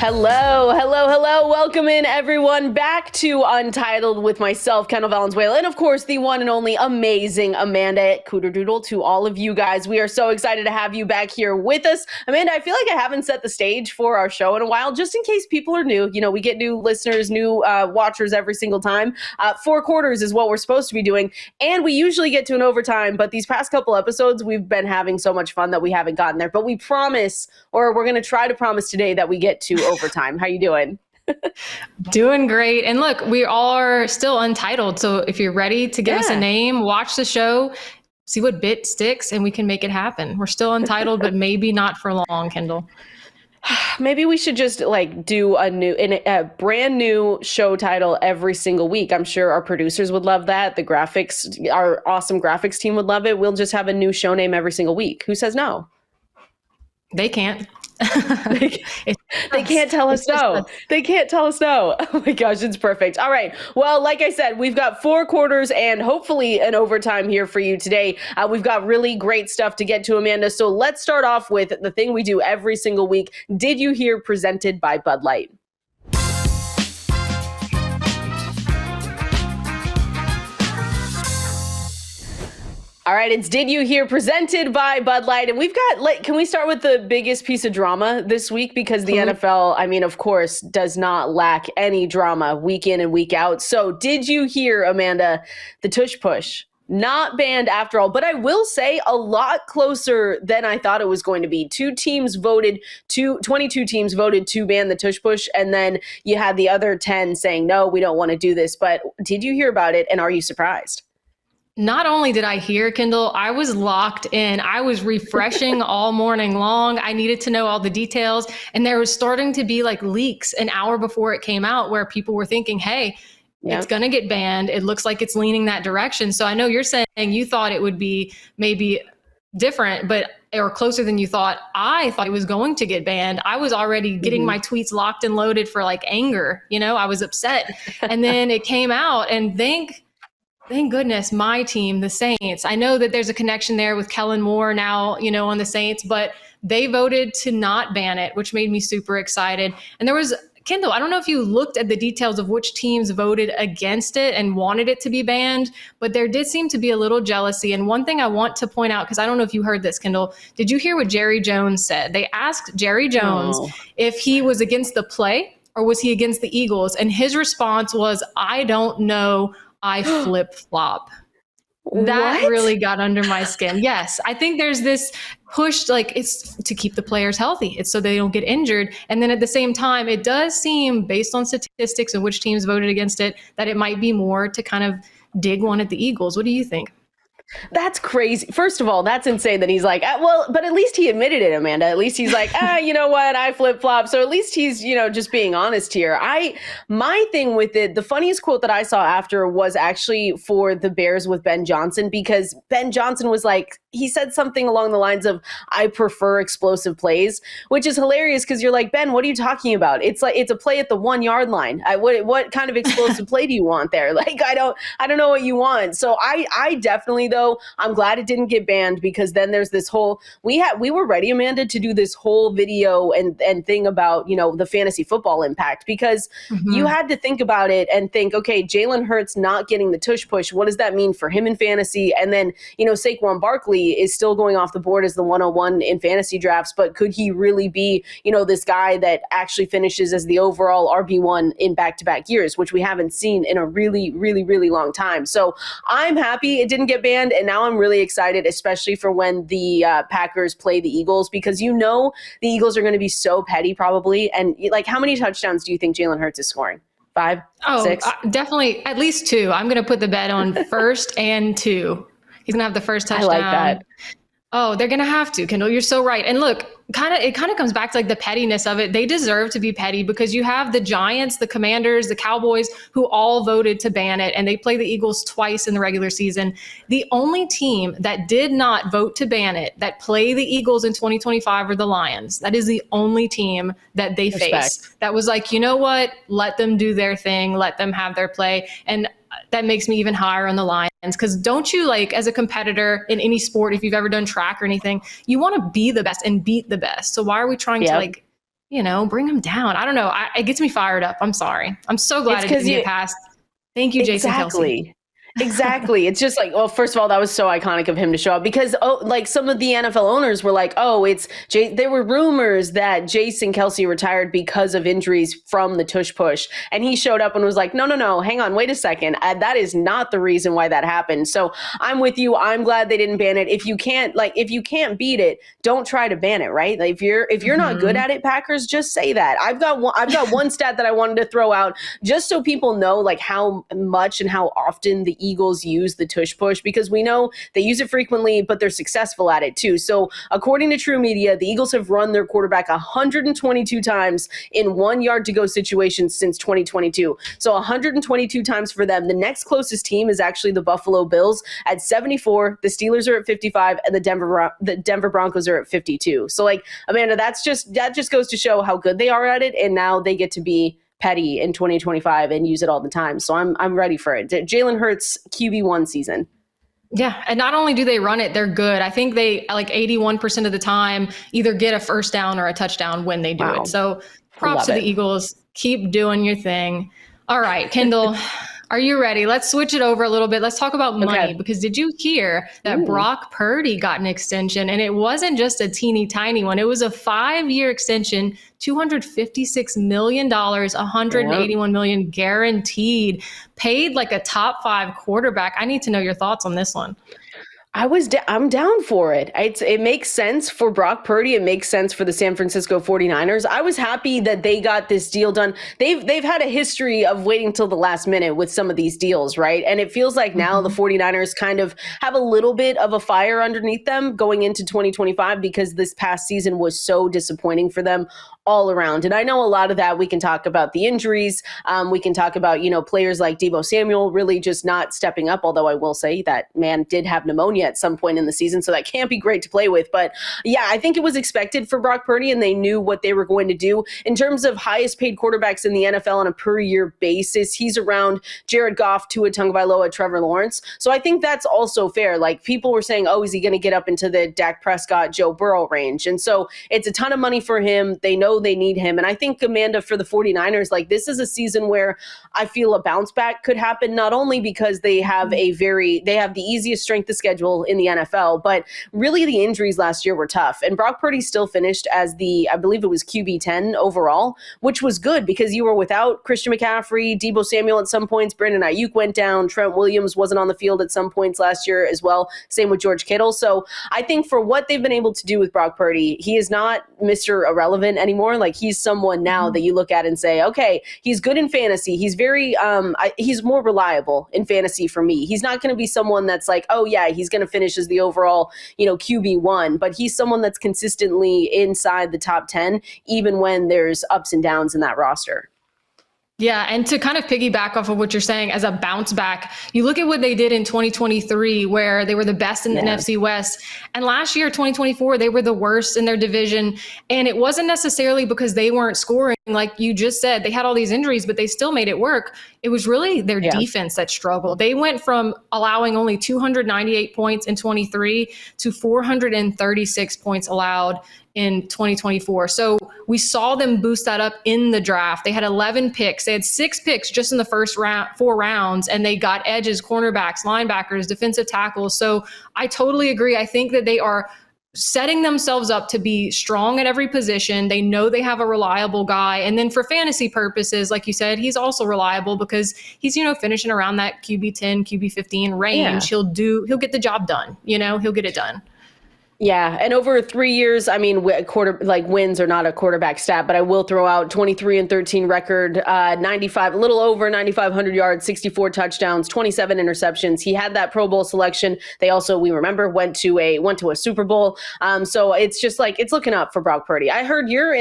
Hello, hello, hello. Welcome in, everyone, back to Untitled with myself, Kendall Valenzuela, and of course, the one and only amazing Amanda at Cooterdoodle. To all of you guys, we are so excited to have you back here with us. Amanda, I feel like I haven't set the stage for our show in a while, just in case people are new. You know, we get new listeners, new watchers every single time. 4 quarters is what we're supposed to be doing, and we usually get to an overtime, but these past couple episodes, we've been having so much fun that we haven't gotten there. But we promise, or we're going to try to promise today that we get to overtime. How you doing? Doing great. And look, we are still untitled. So if you're ready to give us a name, watch the show, see what bit sticks, and we can make it happen. We're still untitled, but maybe not for long, Kendall. Maybe we should just like do a brand new show title every single week. I'm sure our producers would love that. Our awesome graphics team would love it. We'll just have a new show name every single week. Who says no? They can't. They can't tell us no. They can't tell us no. Oh my gosh, it's perfect. All right. Well, like I said, we've got 4 quarters and hopefully an overtime here for you today. We've got really great stuff to get to, Amanda. So let's start off with the thing we do every single week. Did you hear? Presented by Bud Light. All right, it's Did You Hear? Presented by Bud Light. And we've got, can we start with the biggest piece of drama this week? Because the NFL, I mean, of course, does not lack any drama week in and week out. So did you hear, Amanda, the Tush Push? Not banned after all, but I will say a lot closer than I thought it was going to be. 22 teams voted to ban the Tush Push, and then you had the other 10 saying, no, we don't want to do this. But did you hear about it, and are you surprised? Not only did I hear, Kendall, I was locked in. I was refreshing all morning long. I needed to know all the details. And there was starting to be like leaks an hour before it came out where people were thinking, hey, it's going to get banned. It looks like it's leaning that direction. So I know you're saying you thought it would be maybe different, or closer than you thought. I thought it was going to get banned. I was already getting my tweets locked and loaded for like anger. You know, I was upset. And then it came out, and thank goodness, my team, the Saints. I know that there's a connection there with Kellen Moore now, on the Saints, but they voted to not ban it, which made me super excited. And there was, Kendall, I don't know if you looked at the details of which teams voted against it and wanted it to be banned, but there did seem to be a little jealousy. And one thing I want to point out, because I don't know if you heard this, Kendall, did you hear what Jerry Jones said? They asked Jerry Jones if he was against the play or was he against the Eagles? And his response was, I don't know. I flip-flop. That really got under my skin. Yes, I think there's this push, like it's to keep the players healthy. It's so they don't get injured. And then at the same time, it does seem, based on statistics and which teams voted against it, that it might be more to kind of dig one at the Eagles. What do you think? That's crazy. First of all, that's insane that he's like, but at least he admitted it, Amanda. At least he's like, you know what? I flip-flop. So at least he's, just being honest here. My thing with it, the funniest quote that I saw after was actually for the Bears with Ben Johnson, because Ben Johnson was like, he said something along the lines of, I prefer explosive plays, which is hilarious because you're like, Ben, what are you talking about? It's like, it's a play at the 1 yard line. What kind of explosive play do you want there? Like, I don't know what you want. So I definitely, though, I'm glad it didn't get banned, because then there's this whole, we were ready, Amanda, to do this whole video and thing about, the fantasy football impact, because you had to think about it and think, okay, Jalen Hurts not getting the Tush Push, what does that mean for him in fantasy? And then, Saquon Barkley is still going off the board as the 101 in fantasy drafts, but could he really be, this guy that actually finishes as the overall RB1 in back-to-back years, which we haven't seen in a really, really, really long time. So I'm happy it didn't get banned. And now I'm really excited, especially for when the Packers play the Eagles, because the Eagles are going to be so petty probably. And like, how many touchdowns do you think Jalen Hurts is scoring? 5? 6? Definitely at least 2. I'm going to put the bet on first and 2. He's going to have the first touchdown. I like that. Oh, they're going to have to, Kendall. You're so right. And look, it kind of comes back to like the pettiness of it. They deserve to be petty because you have the Giants, the Commanders, the Cowboys, who all voted to ban it, and they play the Eagles twice in the regular season. The only team that did not vote to ban it, that play the Eagles in 2025, are the Lions. That is the only team that they face. That was like, you know what? Let them do their thing. Let them have their play. And that makes me even higher on the Lions, because don't you, like, as a competitor in any sport, if you've ever done track or anything, you want to be the best and beat the best. So why are we trying to bring him down. I don't know. It gets me fired up. I'm sorry. I'm so glad it didn't get passed. Thank you, Jason Kelce. Exactly. It's just like, well, first of all, that was so iconic of him to show up because, like some of the NFL owners were like, there were rumors that Jason Kelce retired because of injuries from the Tush Push. And he showed up and was like, no, hang on, wait a second. That is not the reason why that happened. So I'm with you. I'm glad they didn't ban it. If you can't beat it, don't try to ban it, right? Like if you're not good at it, Packers, just say that. I've got one stat that I wanted to throw out just so people know like how much and how often the Eagles use the Tush Push, because we know they use it frequently, but they're successful at it too. So according to True Media, the Eagles have run their quarterback 122 times in 1 yard to go situations since 2022. So 122 times for them. The next closest team is actually the Buffalo Bills at 74. The Steelers are at 55, and the Denver Broncos are at 52. So like, Amanda, that just goes to show how good they are at it, and now they get to be petty in 2025 and use it all the time. So I'm ready for it. Jalen Hurts QB1 season. Yeah. And not only do they run it, they're good. I think they like 81% of the time either get a first down or a touchdown when they do it. So props to the Eagles. Keep doing your thing. All right, Kendall, are you ready? Let's switch it over a little bit. Let's talk about money, because did you hear that Brock Purdy got an extension? And it wasn't just a teeny tiny one. It was a 5-year extension, $256 million, $181 million guaranteed, paid like a top 5 quarterback. I need to know your thoughts on this one. I'm down for it. It makes sense for Brock Purdy. It makes sense for the San Francisco 49ers. I was happy that they got this deal done. They've had a history of waiting till the last minute with some of these deals, right? And it feels like now the 49ers kind of have a little bit of a fire underneath them going into 2025 because this past season was so disappointing for them all around. And I know a lot of that we can talk about the injuries. We can talk about, players like Deebo Samuel really just not stepping up. Although I will say that man did have pneumonia at some point in the season. So that can't be great to play with. But yeah, I think it was expected for Brock Purdy, and they knew what they were going to do. In terms of highest paid quarterbacks in the NFL on a per year basis, he's around Jared Goff, Tua Tagovailoa, Trevor Lawrence. So I think that's also fair. Like people were saying, is he going to get up into the Dak Prescott, Joe Burrow range? And so it's a ton of money for him. They know they need him. And I think, Amanda, for the 49ers, like this is a season where I feel a bounce back could happen, not only because they have the easiest strength of schedule in the NFL, but really the injuries last year were tough. And Brock Purdy still finished as I believe it was QB 10 overall, which was good because you were without Christian McCaffrey, Deebo Samuel at some points, Brandon Ayuk went down, Trent Williams wasn't on the field at some points last year as well. Same with George Kittle. So I think for what they've been able to do with Brock Purdy, he is not Mr. Irrelevant anymore. Like he's someone now that you look at and say, okay, he's good in fantasy. He's very, he's more reliable in fantasy for me. He's not going to be someone that's like, oh yeah, he's going to finish as the overall, QB1, but he's someone that's consistently inside the top 10, even when there's ups and downs in that roster. Yeah, and to kind of piggyback off of what you're saying as a bounce back, you look at what they did in 2023, where they were the best in the NFC West. And last year, 2024, they were the worst in their division. And it wasn't necessarily because they weren't scoring. Like you just said, they had all these injuries, but they still made it work. It was really their defense that struggled. They went from allowing only 298 points in 23 to 436 points allowed in 2024. So we saw them boost that up in the draft. They had 11 picks. They had 6 picks just in the first 4 rounds, and they got edges, cornerbacks, linebackers, defensive tackles. So I totally agree. I think that they are setting themselves up to be strong at every position. They know they have a reliable guy. And then for fantasy purposes, like you said, he's also reliable because he's, finishing around that QB 10, QB 15 range. Yeah. He'll get the job done. He'll get it done. Yeah, and over 3 years, I mean, wins are not a quarterback stat, but I will throw out 23-13 record, 95, a little over 9,500 yards, 64 touchdowns, 27 interceptions. He had that Pro Bowl selection. They also, we remember, went to a Super Bowl. So it's just like it's looking up for Brock Purdy. I heard you're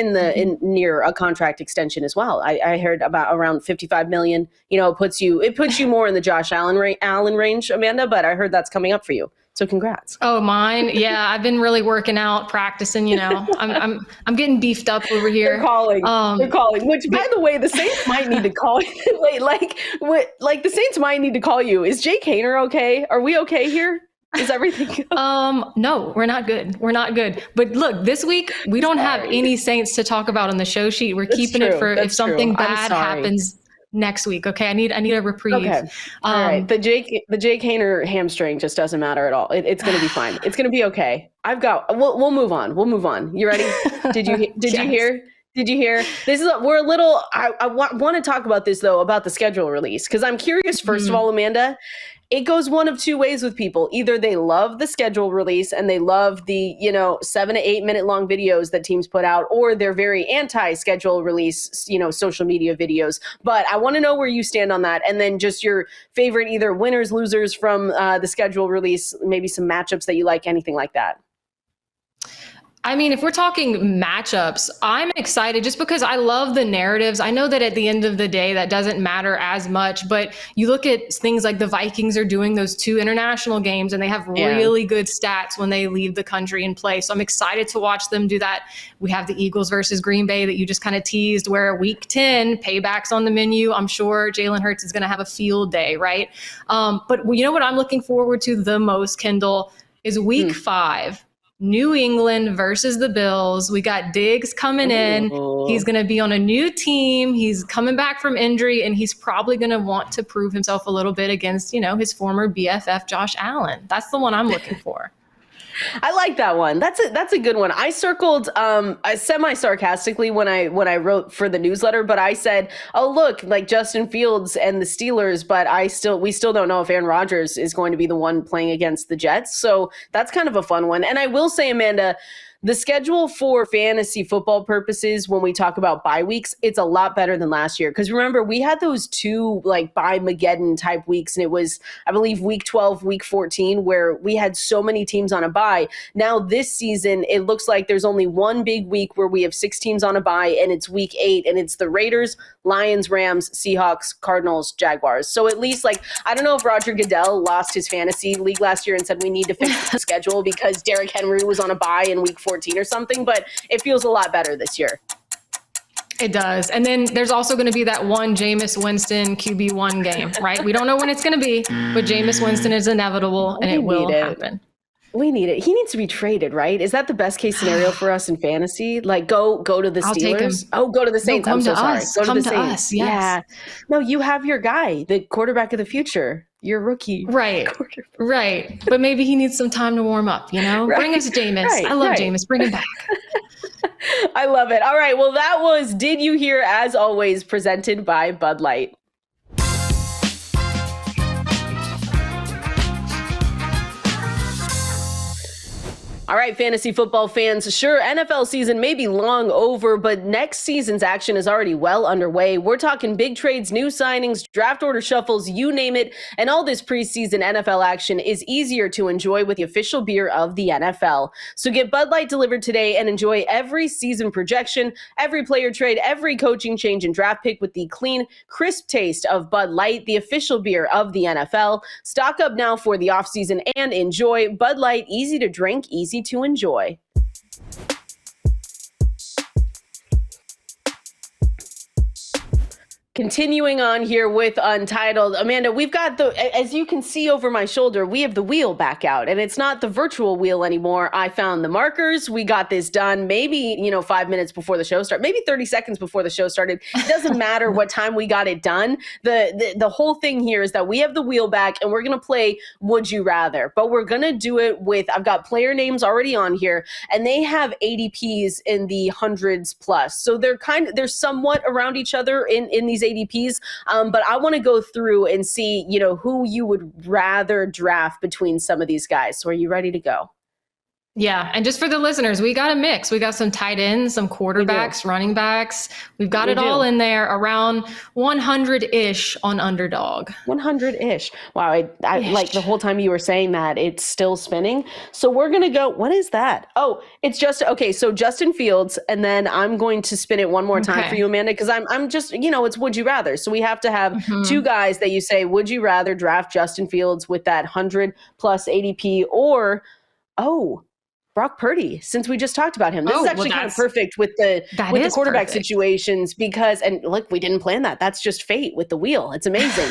near a contract extension as well. I heard about around 55 million. It puts you more in the Josh Allen range, Amanda. But I heard that's coming up for you. So congrats. Oh, mine. Yeah, I've been really working out, practicing, I'm getting beefed up over here. They're calling, which by the way, the Saints might need to call you. The Saints might need to call you. Is Jake Haener okay? Are we okay here? Is everything good? No, we're not good. We're not good. But look, this week we don't have any Saints to talk about on the show sheet. We're keeping it for if something bad happens next week. Okay, I need a reprieve. Okay, all right. The Jake Haener hamstring just doesn't matter at all. It's going to be fine. It's going to be okay. We'll move on. We'll move on. You ready? Did you hear? Did you hear? We're a little. I want to talk about this though, about the schedule release, because I'm curious. First of all, Amanda, it goes one of two ways with people. Either they love the schedule release and they love the 7 to 8 minute long videos that teams put out, or they're very anti-schedule release, social media videos. But I want to know where you stand on that, and then just your favorite either winners, losers from the schedule release, maybe some matchups that you like, anything like that. I mean, if we're talking matchups, I'm excited just because I love the narratives. I know that at the end of the day, that doesn't matter as much, but you look at things like the Vikings are doing those 2 international games and they have really good stats when they leave the country and play. So I'm excited to watch them do that. We have the Eagles versus Green Bay that you just kind of teased, where week 10, payback's on the menu. I'm sure Jalen Hurts is going to have a field day, right? But you know what I'm looking forward to the most, Kendall, is week 5. New England versus the Bills. We got Diggs coming in. He's going to be on a new team. He's coming back from injury, and he's probably going to want to prove himself a little bit against, his former BFF, Josh Allen. That's the one I'm looking for. I like that one. That's a good one. I circled semi-sarcastically when I wrote for the newsletter, but I said, oh, look, like Justin Fields and the Steelers, but we still don't know if Aaron Rodgers is going to be the one playing against the Jets. So that's kind of a fun one. And I will say, Amanda, the schedule for fantasy football purposes, when we talk about bye weeks, it's a lot better than last year. Because remember, we had those 2 like bye-mageddon type weeks, and it was, I believe, week 12, week 14, where we had so many teams on a bye. Now this season, it looks like there's only one big week where we have 6 teams on a bye, and it's week 8, and it's the Raiders, Lions, Rams, Seahawks, Cardinals, Jaguars. So at least, I don't know if Roger Goodell lost his fantasy league last year and said we need to fix the schedule because Derrick Henry was on a bye in week 14 or something, but it feels a lot better this year. It does. And then there's also going to be that one Jameis Winston QB1 game, right? We don't know when it's going to be, but Jameis Winston is inevitable and it will happen. We need it. He needs to be traded, right? Is that the best case scenario for us in fantasy? Like go to the Steelers. I'll take him. Oh, go to the Saints. No, I'm so sorry. Go to the Saints. Us, yes. Yeah. No, you have your guy, the quarterback of the future. Your rookie. Right. But maybe he needs some time to warm up, Right. Bring us Jameis. I love Jameis. Bring him back. I love it. All right. Well, that was Did You Hear, as always, presented by Bud Light. All right, fantasy football fans, sure, NFL season may be long over, but next season's action is already well underway. We're talking big trades, new signings, draft order shuffles, you name it, and all this preseason NFL action is easier to enjoy with the official beer of the NFL. So get Bud Light delivered today and enjoy every season projection, every player trade, every coaching change and draft pick with the clean, crisp taste of Bud Light, the official beer of the NFL. Stock up now for the offseason and enjoy Bud Light, easy to drink, easy to enjoy. Continuing on here with Untitled, Amanda, we've got as you can see over my shoulder, we have the wheel back out, and it's not the virtual wheel anymore. I found the markers. We got this done maybe, 5 minutes before the show started, maybe 30 seconds before the show started. It doesn't matter what time we got it done. The whole thing here is that we have the wheel back, and we're going to play Would You Rather, but we're going to do it with, I've got player names already on here, and they have ADPs in the hundreds plus. So they're somewhat around each other in these ADPs, but I want to go through and see, who you would rather draft between some of these guys. So are you ready to go? Yeah. And just for the listeners, we got a mix. We got some tight ends, some quarterbacks, running backs. We've got it all in there around 100-ish on Underdog. 100-ish. Wow. I like the whole time you were saying that, it's still spinning. So we're going to go, what is that? Oh, it's just, okay. So Justin Fields, and then I'm going to spin it one more time for you, Amanda, because I'm just, it's Would You Rather. So we have to have 2 guys that you say, would you rather draft Justin Fields with that 100+ ADP or, Brock Purdy, since we just talked about him. This is well, actually kind of perfect with the quarterback perfect. situations because, and look, we didn't plan that. That's just fate with the wheel. It's amazing.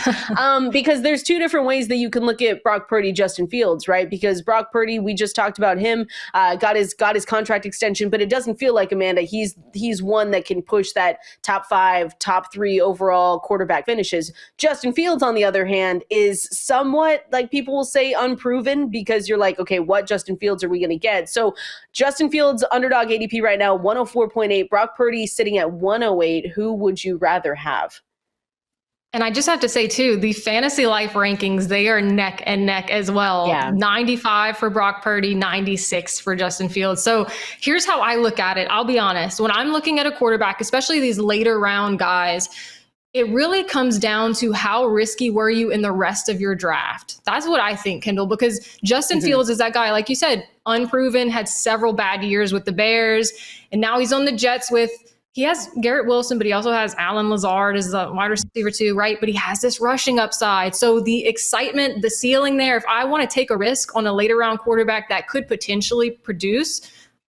Because there's two different ways that you can look at Brock Purdy, Justin Fields, right? Because Brock Purdy, we just talked about him, got his contract extension, but it doesn't feel like, Amanda, he's one that can push that top 5, top 3 overall quarterback finishes. Justin Fields, on the other hand, is somewhat, like, people will say unproven, because you're like, okay, what Justin Fields are we going to get? So Justin Fields, underdog ADP right now, 104.8. Brock Purdy sitting at 108. Who would you rather have? And I just have to say, too, the fantasy life rankings, they are neck and neck as well. Yeah. 95 for Brock Purdy, 96 for Justin Fields. So here's how I look at it. I'll be honest. When I'm looking at a quarterback, especially these later round guys, it really comes down to how risky were you in the rest of your draft. That's what I think, Kendall, because Justin Fields is that guy, like you said, unproven, had several bad years with the Bears, and now he's on the Jets he has Garrett Wilson, but he also has Alan Lazard as the wide receiver too, right? But he has this rushing upside. So the excitement, the ceiling there, if I want to take a risk on a later round quarterback that could potentially produce,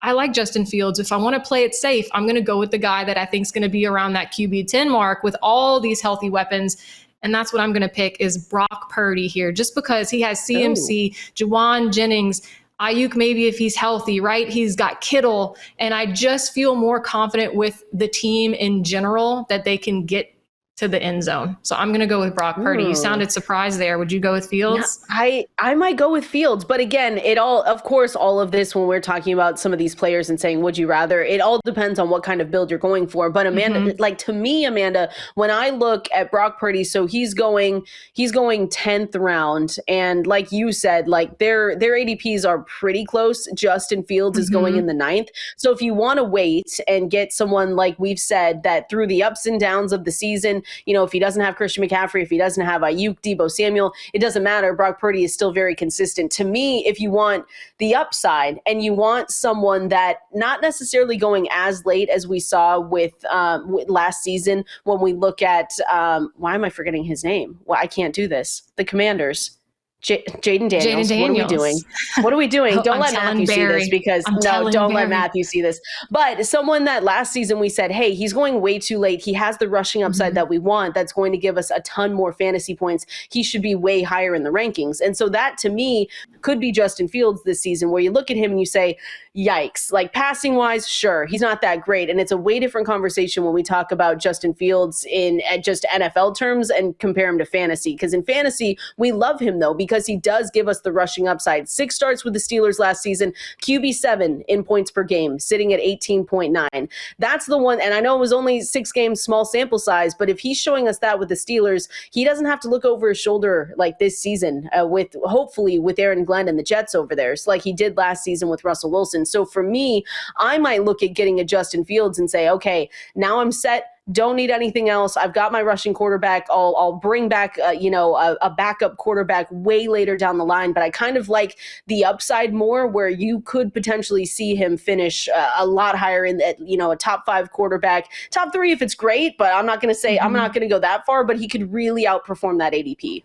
I like Justin Fields. If I want to play it safe, I'm going to go with the guy that I think is going to be around that QB 10 mark with all these healthy weapons. And that's what I'm going to pick is Brock Purdy here, just because he has CMC, Juwan Jennings, Ayuk, maybe if he's healthy, right? He's got Kittle. And I just feel more confident with the team in general that they can get to the end zone. So I'm going to go with Brock Purdy. You sounded surprised there. Would you go with Fields? Yeah, I might go with Fields. But again, of course, all of this, when we're talking about some of these players and saying, would you rather, it all depends on what kind of build you're going for. But Amanda, like to me, Amanda, when I look at Brock Purdy, so he's going 10th round. And like you said, like their ADPs are pretty close. Justin Fields is going in the 9th. So if you want to wait and get someone, like we've said, that through the ups and downs of the season, if he doesn't have Christian McCaffrey, if he doesn't have Ayuk, Deebo Samuel, it doesn't matter. Brock Purdy is still very consistent. To me, if you want the upside and you want someone that not necessarily going as late as we saw with last season, when we look at, why am I forgetting his name? Well, I can't do this. The Commanders. Jaden Daniels. What are we doing? What are we doing? Don't let Matthew see this, because don't let Matthew see this. But someone that last season we said, hey, he's going way too late. He has the rushing upside that we want. That's going to give us a ton more fantasy points. He should be way higher in the rankings. And so that to me could be Justin Fields this season, where you look at him and you say, yikes, like passing wise, sure, he's not that great. And it's a way different conversation when we talk about Justin Fields in just NFL terms and compare him to fantasy. Because in fantasy, we love him though, because he does give us the rushing upside. 6 starts with the Steelers last season, QB7 in points per game, sitting at 18.9. That's the one. And I know it was only 6 games, small sample size, but if he's showing us that with the Steelers, he doesn't have to look over his shoulder like this season hopefully with Aaron Glenn and the Jets over there. So like he did last season with Russell Wilson. So for me, I might look at getting a Justin Fields and say, okay, now I'm set. Don't need anything else. I've got my rushing quarterback. I'll bring back, a backup quarterback way later down the line. But I kind of like the upside more, where you could potentially see him finish a lot higher in that, a top 5 quarterback, top 3 if it's great. But I'm not going to say I'm not going to go that far. But he could really outperform that ADP.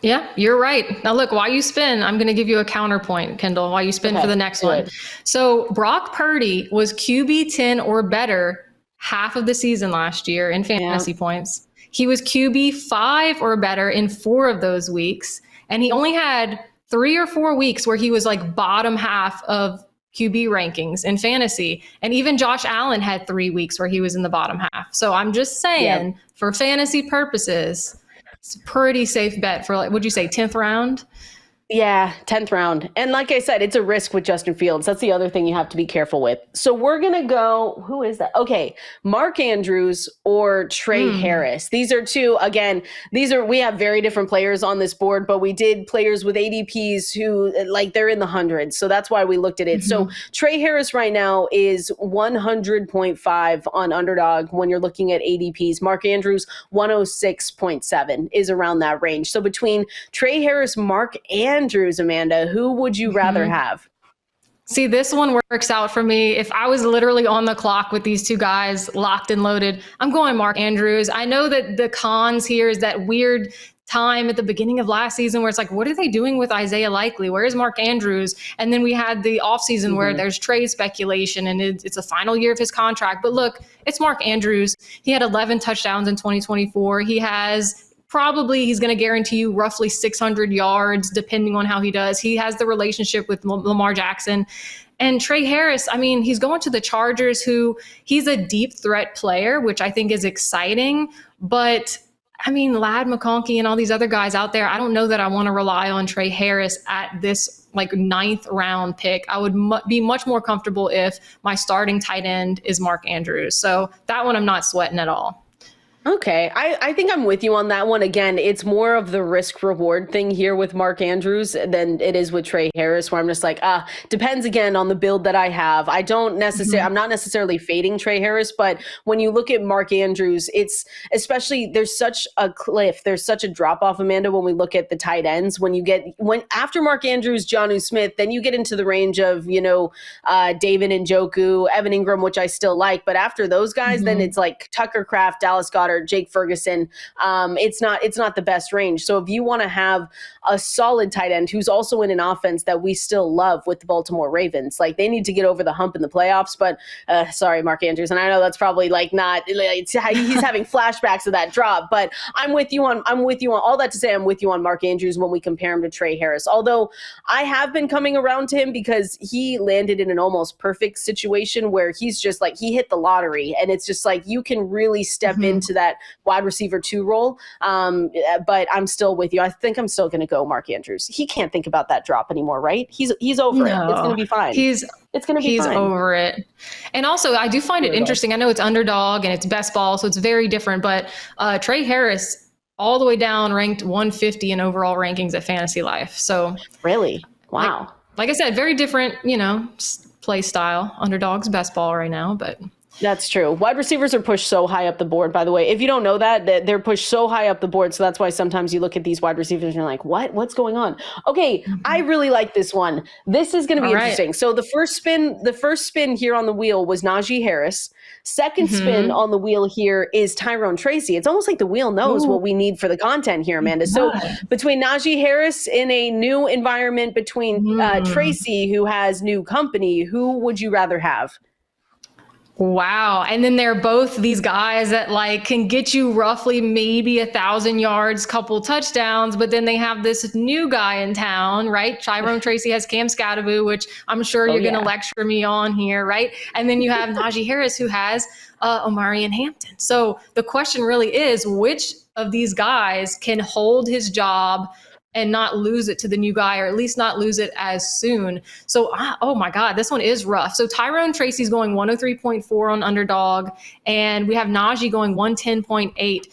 Yeah, you're right. Now, look, while you spin, I'm going to give you a counterpoint, Kendall, while you spin for the next one. So Brock Purdy was QB 10 or better half of the season last year in fantasy points. He was QB 5 or better in 4 of those weeks. And he only had 3 or 4 weeks where he was like bottom half of QB rankings in fantasy. And even Josh Allen had 3 weeks where he was in the bottom half. So I'm just saying, for fantasy purposes, it's a pretty safe bet for, like, would you say 10th round? Yeah, 10th round. And like I said, it's a risk with Justin Fields. That's the other thing you have to be careful with. So we're going to go, who is that? Okay, Mark Andrews or Trey Harris. These are two, again, we have very different players on this board, but we did players with ADPs who, like, they're in the hundreds. So that's why we looked at it. So Trey Harris right now is 100.5 on Underdog when you're looking at ADPs. Mark Andrews, 106.7 is around that range. So between Trey Harris, Mark Andrews, Amanda, who would you rather have? See, this one works out for me. If I was literally on the clock with these two guys locked and loaded, I'm going Mark Andrews. I know that the cons here is that weird time at the beginning of last season where it's like, what are they doing with Isaiah Likely? Where is Mark Andrews? And then we had the offseason where there's trade speculation and it's a final year of his contract. But look, it's Mark Andrews. He had 11 touchdowns in 2024. He's going to guarantee you roughly 600 yards, depending on how he does. He has the relationship with Lamar Jackson. And Trey Harris, I mean, he's going to the Chargers, he's a deep threat player, which I think is exciting. But I mean, Ladd McConkey and all these other guys out there, I don't know that I want to rely on Trey Harris at this like 9th round pick. I would be much more comfortable if my starting tight end is Mark Andrews. So that one I'm not sweating at all. Okay. I think I'm with you on that one. Again, it's more of the risk reward thing here with Mark Andrews than it is with Trey Harris, where I'm just like, depends again on the build that I have. I'm not necessarily fading Trey Harris, but when you look at Mark Andrews, it's especially, there's such a cliff, there's such a drop off, Amanda, when we look at the tight ends, when after Mark Andrews, Jonnu Smith, then you get into the range of, David Njoku, Evan Ingram, which I still like. But after those guys, then it's like Tucker Kraft, Dallas Goedert, Jake Ferguson. It's not the best range. So if you want to have a solid tight end who's also in an offense that we still love with the Baltimore Ravens, like they need to get over the hump in the playoffs. But sorry, Mark Andrews, and I know that's probably like not. He's having flashbacks of that drop. But I'm with you on all that to say. I'm with you on Mark Andrews when we compare him to Trey Harris. Although I have been coming around to him because he landed in an almost perfect situation where he's just like he hit the lottery, and it's just like you can really step into that wide receiver 2 role. But I'm still with you. I think I'm still going to go Mark Andrews. He can't think about that drop anymore, right? He's over it. It's going to be fine. He's over it. And also, I do find it interesting. I know it's underdog and it's best ball, so it's very different. But Trey Harris, all the way down, ranked 150 in overall rankings at Fantasy Life. So really, wow. Like I said, very different, play style. Underdog's best ball right now, but. That's true. Wide receivers are pushed so high up the board, by the way. If you don't know that, they're pushed so high up the board. So that's why sometimes you look at these wide receivers and you're like, what's going on? Okay. I really like this one. This is going to be interesting. Right. So the first spin here on the wheel was Najee Harris. Second spin on the wheel here is Tyrone Tracy. It's almost like the wheel knows what we need for the content here, Amanda. So between Najee Harris in a new environment, between Tracy, who has new company, who would you rather have? Wow. And then they're both these guys that like can get you roughly maybe 1,000 yards, couple touchdowns, but then they have this new guy in town, right? Tyrone Tracy has Cam Scatteraboo, which I'm sure you're going to lecture me on here, right? And then you have Najee Harris, who has Omarion Hampton. So the question really is, which of these guys can hold his job and not lose it to the new guy, or at least not lose it as soon? So, oh my God, this one is rough. So Tyrone Tracy's going 103.4 on Underdog, and we have Najee going 110.8.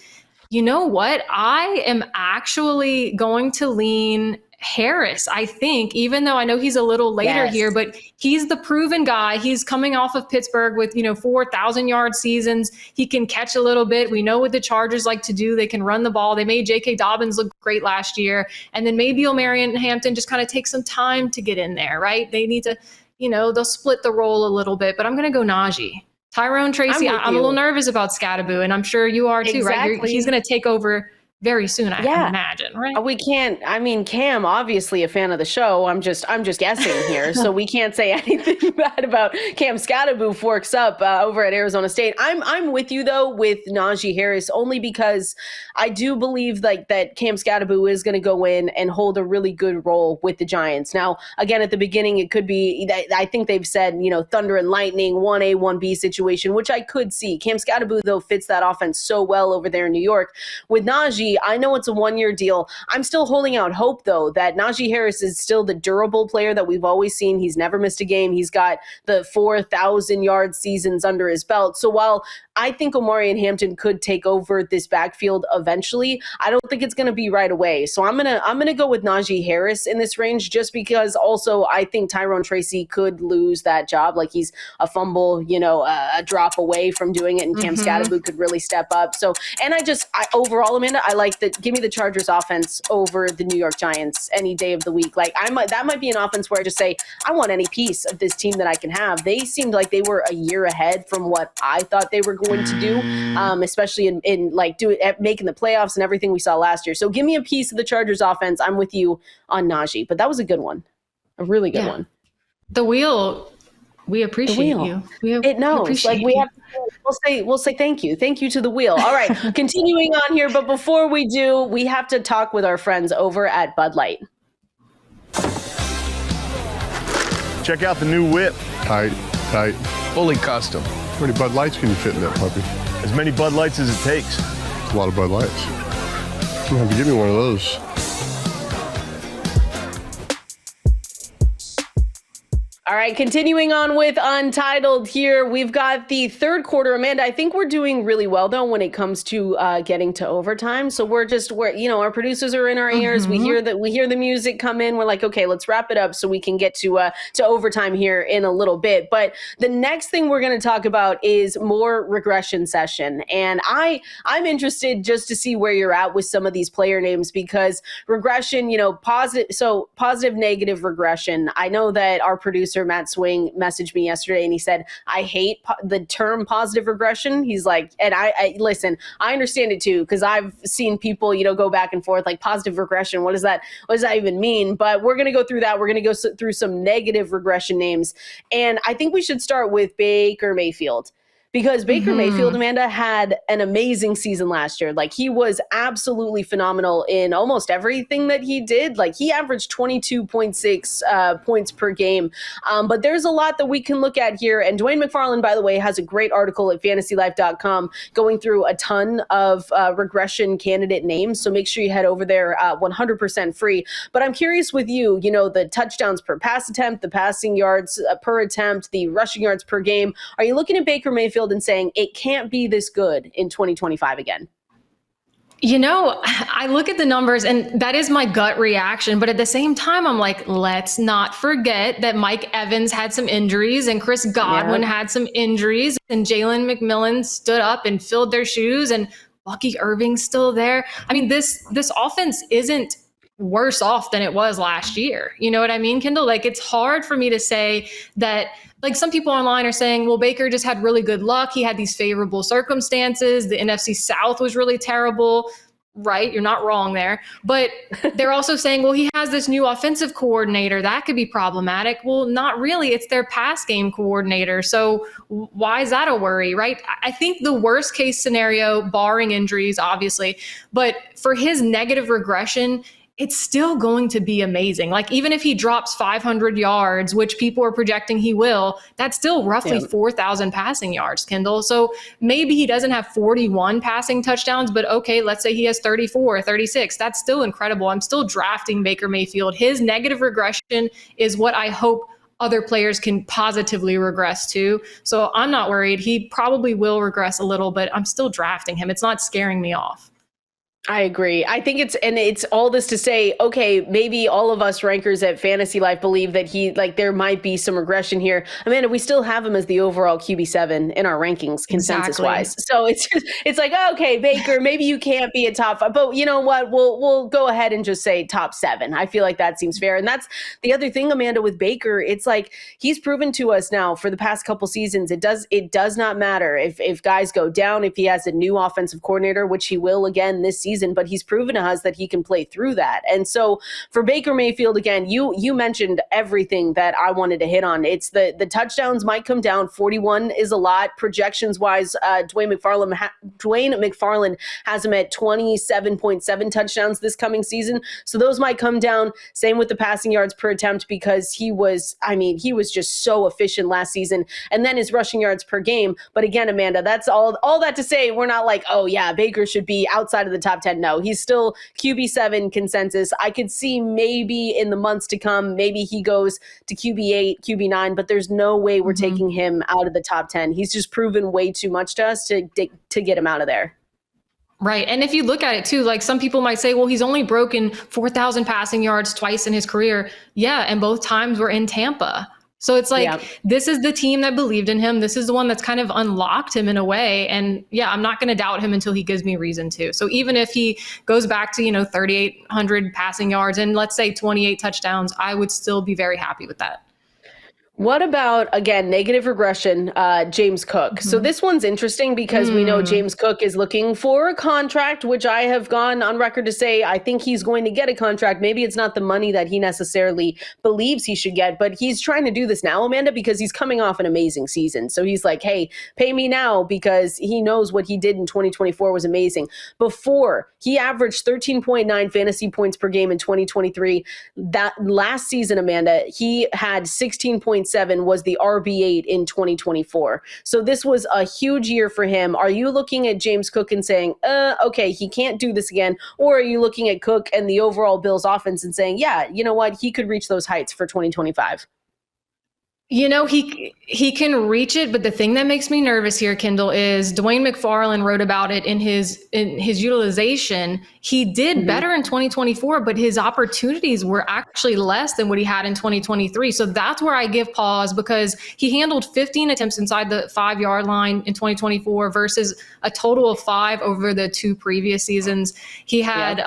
You know what? I am actually going to lean Harris, I think, even though I know he's a little later here, but he's the proven guy. He's coming off of Pittsburgh with, 4,000 yard seasons. He can catch a little bit. We know what the Chargers like to do. They can run the ball. They made J.K. Dobbins look great last year. And then maybe Omarion Hampton just kind of takes some time to get in there, right? They need to, they'll split the role a little bit, but I'm going to go Najee. Tyrone Tracy, I'm a little nervous about Scatteraboo, and I'm sure you are too, right? He's going to take over very soon, I imagine, right? We can't. I mean, Cam, obviously a fan of the show. I'm just guessing here, so we can't say anything bad about Cam Scatteraboo. Forks up over at Arizona State. I'm with you though with Najee Harris, only because I do believe like that Cam Scatteraboo is going to go in and hold a really good role with the Giants. Now, again, at the beginning, it could be. I think they've said thunder and lightning, 1A, 1B situation, which I could see. Cam Scatteraboo though fits that offense so well over there in New York. With Najee, I know it's a 1-year deal. I'm still holding out hope, though, that Najee Harris is still the durable player that we've always seen. He's never missed a game. He's got the 4,000-yard seasons under his belt. So while I think Omarion Hampton could take over this backfield eventually, I don't think it's going to be right away. So I'm gonna go with Najee Harris in this range, just because also I think Tyrone Tracy could lose that job. Like he's a fumble, a drop away from doing it, and Cam Scatteraboo could really step up. So, and overall, Amanda, I like that. Give me the Chargers offense over the New York Giants any day of the week. Like that might be an offense where I just say, I want any piece of this team that I can have. They seemed like they were a year ahead from what I thought they were going going to do, especially in like making the playoffs and everything we saw last year. So give me a piece of the Chargers offense. I'm with you on Najee, but that was a good one. A really good one. The wheel, we appreciate you. It knows. Like we have to, we'll say thank you. Thank you to the wheel. All right, continuing on here, but before we do, we have to talk with our friends over at Bud Light. Check out the new whip. Tight. Fully custom. How many Bud Lights can you fit in that puppy? As many Bud Lights as it takes. That's a lot of Bud Lights. I'm gonna have to give me one of those. All right, continuing on with Untitled here. We've got the third quarter. Amanda, I think we're doing really well, though, when it comes to getting to overtime. So we're our producers are in our ears. We hear the music come in. We're like, okay, let's wrap it up so we can get to overtime here in a little bit. But the next thing we're going to talk about is more regression session. And I'm interested just to see where you're at with some of these player names, because regression, positive, negative regression. I know that our producer Matt Swing messaged me yesterday and he said, I hate the term positive regression. He's like, and I listen, I understand it too, because I've seen people, go back and forth like positive regression. What does that even mean? But we're going to go through that. We're going to go through some negative regression names. And I think we should start with Baker Mayfield. Because Baker Mayfield, Amanda, had an amazing season last year. Like, he was absolutely phenomenal in almost everything that he did. Like, he averaged 22.6 points per game. But there's a lot that we can look at here. And Dwayne McFarland, by the way, has a great article at fantasylife.com going through a ton of regression candidate names. So make sure you head over there, 100% free. But I'm curious with you, the touchdowns per pass attempt, the passing yards per attempt, the rushing yards per game. Are you looking at Baker Mayfield and saying it can't be this good in 2025 again? I look at the numbers and that is my gut reaction. But at the same time, I'm like, let's not forget that Mike Evans had some injuries and Chris Godwin had some injuries, and Jalen McMillan stood up and filled their shoes, and Bucky Irving's still there. I mean, this offense isn't worse off than it was last year. You know what I mean, Kendall? Like, it's hard for me to say that. Like, some people online are saying, well, Baker just had really good luck. He had these favorable circumstances. The NFC South was really terrible. Right? You're not wrong there. But they're also saying, well, he has this new offensive coordinator. That could be problematic. Well, not really. It's their pass game coordinator. So why is that a worry, right? I think the worst case scenario, barring injuries, obviously, but for his negative regression, it's still going to be amazing. Like, even if he drops 500 yards, which people are projecting he will, that's still roughly 4,000 passing yards, Kendall. So maybe he doesn't have 41 passing touchdowns, but okay, let's say he has 34, 36. That's still incredible. I'm still drafting Baker Mayfield. His negative regression is what I hope other players can positively regress to. So I'm not worried. He probably will regress a little, but I'm still drafting him. It's not scaring me off. I agree. I think it's all this to say, okay, maybe all of us rankers at Fantasy Life believe that there might be some regression here. Amanda, we still have him as the overall QB7 in our rankings consensus wise. So it's like, okay, Baker, maybe you can't be a top 5, but you know what? We'll go ahead and just say top 7. I feel like that seems fair. And that's the other thing, Amanda, with Baker. It's like, he's proven to us now for the past couple seasons, it does not matter if guys go down, if he has a new offensive coordinator, which he will again this season, but he's proven to us that he can play through that. And so for Baker Mayfield, again, you mentioned everything that I wanted to hit on. It's the touchdowns might come down. 41 is a lot. Projections wise, Dwayne McFarland has him at 27.7 touchdowns this coming season. So those might come down. Same with the passing yards per attempt, because he was just so efficient last season. And then his rushing yards per game. But again, Amanda, that's all that to say, we're not like, oh yeah, Baker should be outside of the top 10. No, he's still QB7 consensus. I could see maybe in the months to come, maybe he goes to QB8, QB9, but there's no way we're taking him out of the top 10. He's just proven way too much to us to get him out of there. Right. And if you look at it too, like, some people might say, well, he's only broken 4,000 passing yards twice in his career. Yeah. And both times were in Tampa. So it's like, This is the team that believed in him. This is the one that's kind of unlocked him in a way. And yeah, I'm not going to doubt him until he gives me reason to. So even if he goes back to, 3,800 passing yards and let's say 28 touchdowns, I would still be very happy with that. What about, again, negative regression, James Cook? So this one's interesting because we know James Cook is looking for a contract, which I have gone on record to say I think he's going to get a contract. Maybe it's not the money that he necessarily believes he should get, but he's trying to do this now, Amanda, because he's coming off an amazing season. So he's like, hey, pay me now, because he knows what he did in 2024 was amazing. Before, he averaged 13.9 fantasy points per game in 2023. That last season, Amanda, he had 16.7, was the RB8 in 2024. So this was a huge year for him. Are you looking at James Cook and saying, okay, he can't do this again? Or are you looking at Cook and the overall Bills offense and saying, yeah, you know what, he could reach those heights for 2025? You know, he can reach it, but the thing that makes me nervous here, Kendall, is Dwayne McFarland wrote about it in his utilization. He did better in 2024, but his opportunities were actually less than what he had in 2023. So that's where I give pause, because he handled 15 attempts inside the 5-yard line in 2024 versus a total of 5 over the 2 previous seasons. He had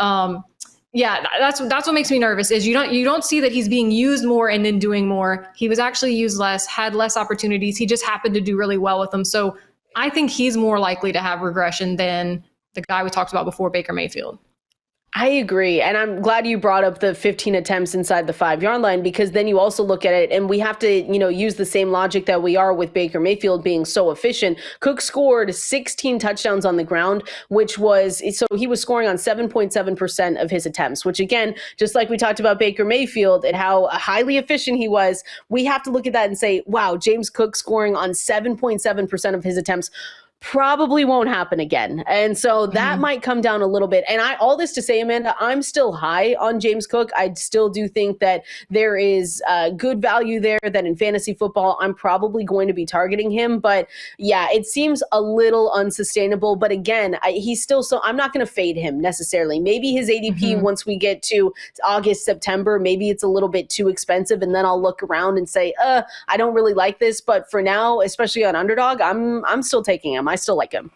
that's what makes me nervous, is you don't see that he's being used more and then doing more. He was actually used less, had less opportunities. He just happened to do really well with them. So I think he's more likely to have regression than the guy we talked about before, Baker Mayfield. I agree. And I'm glad you brought up the 15 attempts inside the 5-yard line, because then you also look at it and we have to, use the same logic that we are with Baker Mayfield being so efficient. Cook scored 16 touchdowns on the ground, so he was scoring on 7.7% of his attempts, which again, just like we talked about Baker Mayfield and how highly efficient he was, we have to look at that and say, wow, James Cook scoring on 7.7% of his attempts probably won't happen again. And so that might come down a little bit. And all this to say, Amanda, I'm still high on James Cook. I still do think that there is good value there, that in fantasy football, I'm probably going to be targeting him. But yeah, it seems a little unsustainable. But again, I'm not going to fade him necessarily. Maybe his ADP, once we get to August, September, maybe it's a little bit too expensive. And then I'll look around and say, I don't really like this. But for now, especially on Underdog, I'm still taking him. I still like him.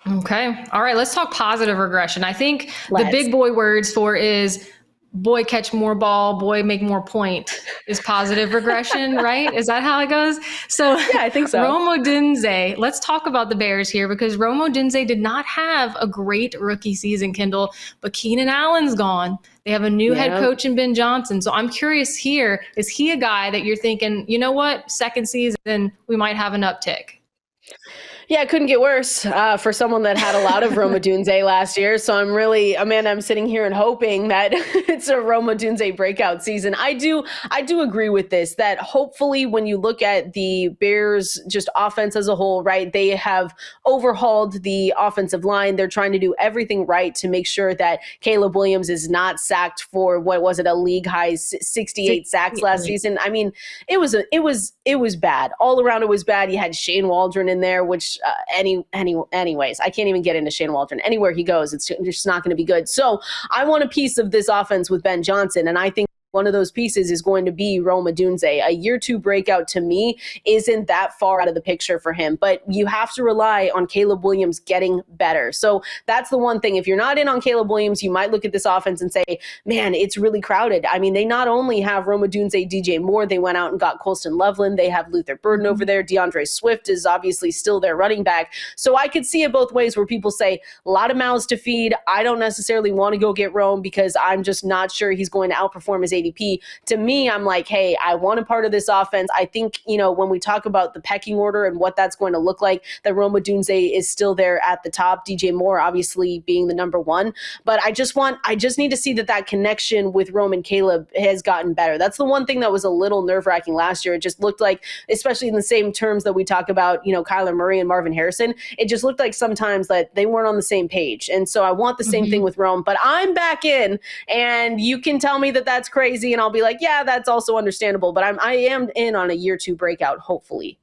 Okay. All right. Let's talk positive regression. I think the big boy words for is boy catch more ball, boy make more point is positive regression, right? Is that how it goes? So yeah, I think so. Rome Odunze, let's talk about the Bears here, because Rome Odunze did not have a great rookie season, Kendall, but Keenan Allen's gone. They have a new head coach in Ben Johnson. So I'm curious here, is he a guy that you're thinking, you know what, second season, we might have an uptick? Yeah, it couldn't get worse for someone that had a lot of Rome Odunze last year. So I'm sitting here and hoping that it's a Rome Odunze breakout season. I do agree with this, that hopefully when you look at the Bears just offense as a whole, right, they have overhauled the offensive line. They're trying to do everything right to make sure that Caleb Williams is not sacked for, what was it, a league high 68 sacks last season. I mean, it was bad. All around it was bad. You had Shane Waldron in there, which anyways, I can't even get into Shane Waldron. Anywhere he goes, it's just not going to be good. So I want a piece of this offense with Ben Johnson, and I think one of those pieces is going to be Rome Odunze. A year 2 breakout to me isn't that far out of the picture for him, but you have to rely on Caleb Williams getting better. So that's the one thing. If you're not in on Caleb Williams, you might look at this offense and say, man, it's really crowded. I mean, they not only have Rome Odunze, DJ Moore, they went out and got Colston Loveland. They have Luther Burden over there. DeAndre Swift is obviously still their running back. So I could see it both ways, where people say a lot of mouths to feed. I don't necessarily want to go get Rome because I'm just not sure he's going to outperform his ADP. To me, I'm like, hey, I want a part of this offense. I think, when we talk about the pecking order and what that's going to look like, that Rome Odunze is still there at the top. DJ Moore, obviously, being the number 1. But I just need to see that connection with Rome and Caleb has gotten better. That's the one thing that was a little nerve-wracking last year. It just looked like, especially in the same terms that we talk about, Kyler Murray and Marvin Harrison, it just looked like sometimes that they weren't on the same page. And so I want the same thing with Rome, but I'm back in, and you can tell me that that's crazy, and I'll be like, yeah, that's also understandable, but I am in on a year 2 breakout, hopefully.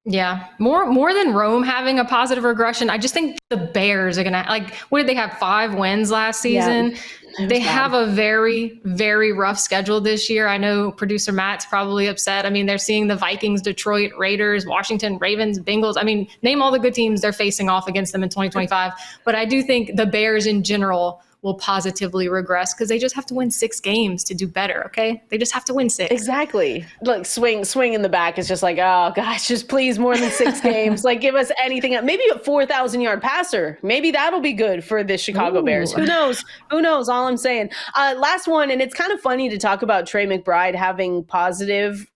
Yeah, more than Rome having a positive regression, I just think the Bears are gonna, what did they have, 5 wins last season? Yeah, they have a very, very rough schedule this year. I know producer Matt's probably upset. I mean, they're seeing the Vikings, Detroit, Raiders, Washington, Ravens, Bengals. I mean, name all the good teams they're facing off against them in 2025. But I do think the Bears in general will positively regress because they just have to win 6 games to do better. Okay. They just have to win 6. Exactly. Like swing in the back is just like, oh gosh, just please more than 6 games. Like give us anything. Maybe a 4,000 yard passer. Maybe that'll be good for the Chicago Bears. Who knows? Who knows? All I'm saying. Last one, and it's kind of funny to talk about Trey McBride having positive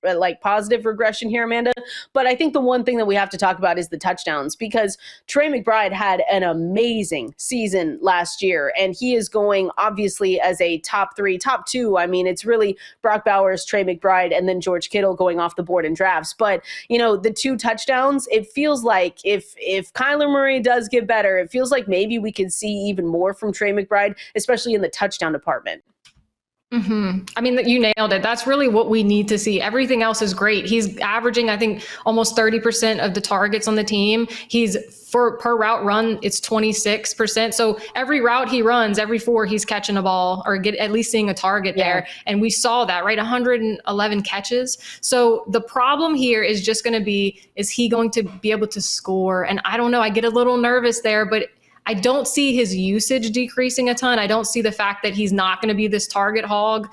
regression here, Amanda. But I think the one thing that we have to talk about is the touchdowns, because Trey McBride had an amazing season last year, and he is going obviously as a top 3, top 2. I mean, it's really Brock Bowers, Trey McBride, and then George Kittle going off the board in drafts. But, you know, the 2 touchdowns, it feels like if Kyler Murray does get better, it feels like maybe we could see even more from Trey McBride, especially in the touchdown department. I mean, you nailed it. That's really what we need to see. Everything else is great. He's averaging, I think, almost 30% of the targets on the team. He's per route run, it's 26%. So every route he runs, every 4, he's catching a ball or at least seeing a target there. And we saw that, right? 111 catches. So the problem here is just going to be, is he going to be able to score? And I don't know, I get a little nervous there, but I don't see his usage decreasing a ton. I don't see the fact that he's not going to be this target hog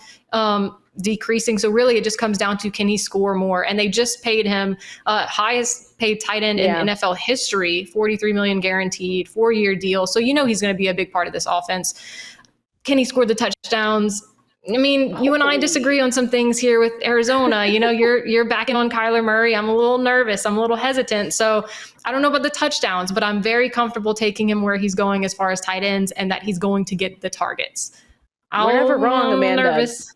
decreasing. So really it just comes down to, can he score more? And they just paid him highest paid tight end in NFL history, $43 million guaranteed, 4-year deal. So you know he's going to be a big part of this offense. Can he score the touchdowns? I mean, you and I disagree on some things here with Arizona. You know, you're backing on Kyler Murray. I'm a little nervous. I'm a little hesitant. So I don't know about the touchdowns, but I'm very comfortable taking him where he's going as far as tight ends, and that he's going to get the targets. We're never wrong, Amanda. Nervous.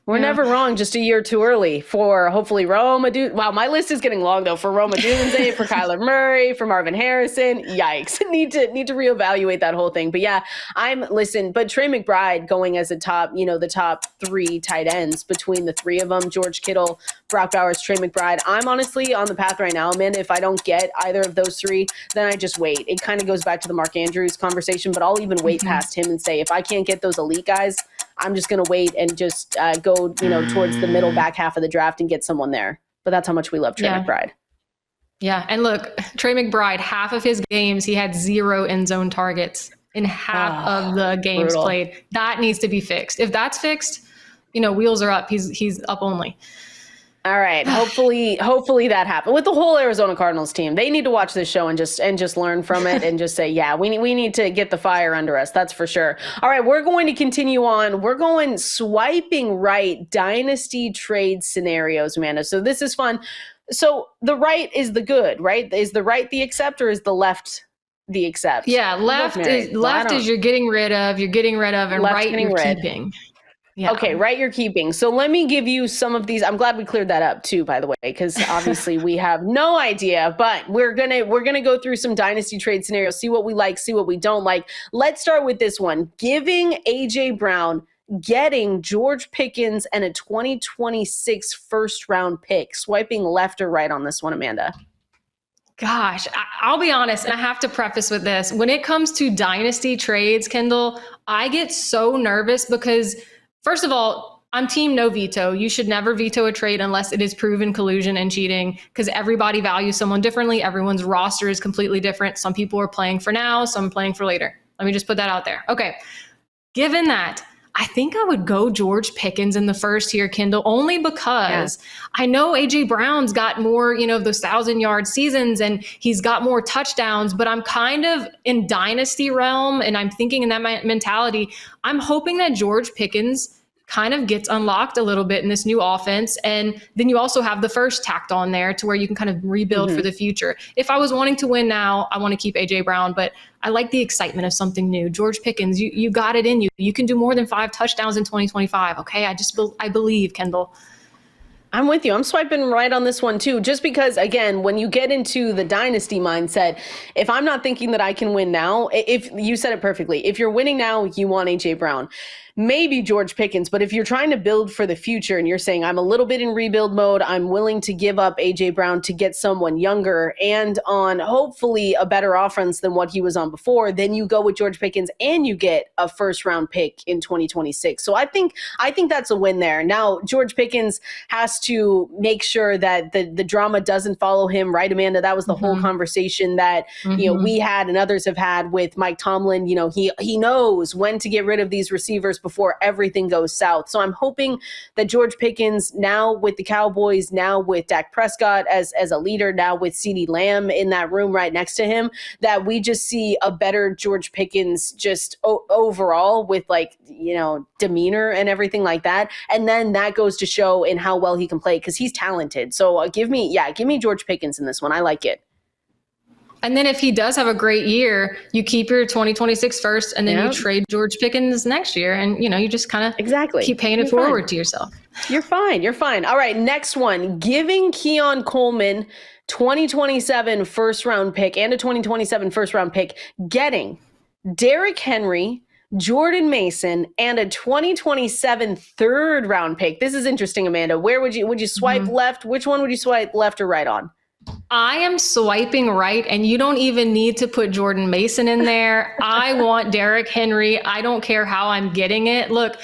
We're never wrong, just a year too early for hopefully Rome Odunze. Wow, my list is getting long though. For Rome Odunze, for Kyler Murray, for Marvin Harrison. Yikes. need to reevaluate that whole thing. But yeah, but Trey McBride going as the top 3 tight ends between the 3 of them, George Kittle, Brock Bowers, Trey McBride. I'm honestly on the path right now, Amanda. If I don't get either of those 3, then I just wait. It kind of goes back to the Mark Andrews conversation, but I'll even wait past him and say, if I can't get those elite guys, I'm just going to wait and just go, towards the middle back half of the draft and get someone there. But that's how much we love Trey McBride. Yeah. And look, Trey McBride, half of his games, he had 0 end zone targets in half of the games played. That needs to be fixed. If that's fixed, wheels are up. He's up only. All right. Hopefully that happened with the whole Arizona Cardinals team. They need to watch this show and just learn from it and just say, yeah, we need to get the fire under us. That's for sure. All right. We're going to continue on. We're going swiping right dynasty trade scenarios, Amanda. So this is fun. So the right is the good, right? Is the right the accept, or is the left the accept? Yeah. Left is you're getting rid of, and right you're keeping. Yeah. Okay, right, you're keeping. So let me give you some of these. I'm glad we cleared that up too, by the way, because obviously we have no idea, but we're gonna go through some dynasty trade scenarios, see what we like, see what we don't like. Let's start with this one. Giving AJ Brown, getting George Pickens, and a 2026 first round pick. Swiping left or right on this one, Amanda? Gosh, I'll be honest, and I have to preface with this. When it comes to dynasty trades, Kendall, I get so nervous because, first of all, I'm team no veto. You should never veto a trade unless it is proven collusion and cheating, because everybody values someone differently. Everyone's roster is completely different. Some people are playing for now, some playing for later. Let me just put that out there. Okay. Given that, I think I would go George Pickens in the first here, Kendall, only because I know AJ Brown's got more, those 1,000-yard seasons, and he's got more touchdowns, but I'm kind of in dynasty realm, and I'm thinking in that mentality. I'm hoping that George Pickens kind of gets unlocked a little bit in this new offense. And then you also have the first tacked on there to where you can kind of rebuild for the future. If I was wanting to win now, I want to keep AJ Brown, but I like the excitement of something new. George Pickens, you got it in you. You can do more than 5 touchdowns in 2025. Okay. I believe, Kendall. I'm with you. I'm swiping right on this one too, just because, again, when you get into the dynasty mindset, if I'm not thinking that I can win now, if you said it perfectly, if you're winning now, you want AJ Brown. maybe George Pickens. But if you're trying to build for the future and you're saying, I'm a little bit in rebuild mode, I'm willing to give up A.J. Brown to get someone younger and on hopefully a better offense than what he was on before, then you go with George Pickens and you get a first round pick in 2026. So I think that's a win there. Now, George Pickens has to make sure that the drama doesn't follow him, right, Amanda? That was the whole conversation that we had and others have had with Mike Tomlin. He knows when to get rid of these receivers before everything goes south. So I'm hoping that George Pickens, now with the Cowboys, now with Dak Prescott as a leader, now with CeeDee Lamb in that room right next to him, that we just see a better George Pickens just overall with demeanor and everything like that. And then that goes to show in how well he can play because he's talented. So give me George Pickens in this one. I like it. And then if he does have a great year, you keep your 2026 first, and then you trade George Pickens next year. And, you just kind of keep paying it forward to yourself. You're fine. All right, next one. Giving Keon Coleman 2027 first round pick and a 2027 first round pick, getting Derrick Henry, Jordan Mason, and a 2027 third round pick. This is interesting, Amanda. Where would you swipe left? Which one would you swipe left or right on? I am swiping right, and you don't even need to put Jordan Mason in there. I want Derrick Henry. I don't care how I'm getting it. Look,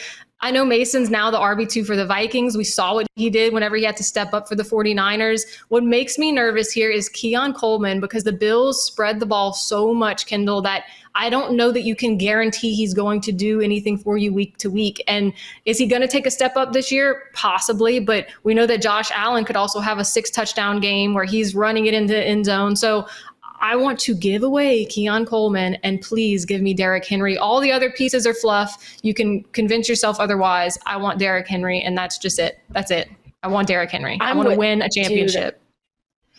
I know Mason's now the RB2 for the Vikings. We saw what he did whenever he had to step up for the 49ers. What makes me nervous here is Keon Coleman, because the Bills spread the ball so much, Kendall, that I don't know that you can guarantee he's going to do anything for you week to week. And is he going to take a step up this year? Possibly, but we know that Josh Allen could also have a 6-touchdown game where he's running it into the end zone. So I want to give away Keon Coleman, and please give me Derrick Henry. All the other pieces are fluff. You can convince yourself otherwise. I want Derrick Henry, and that's just it. That's it. I want Derrick Henry. I want to win a championship. Dude,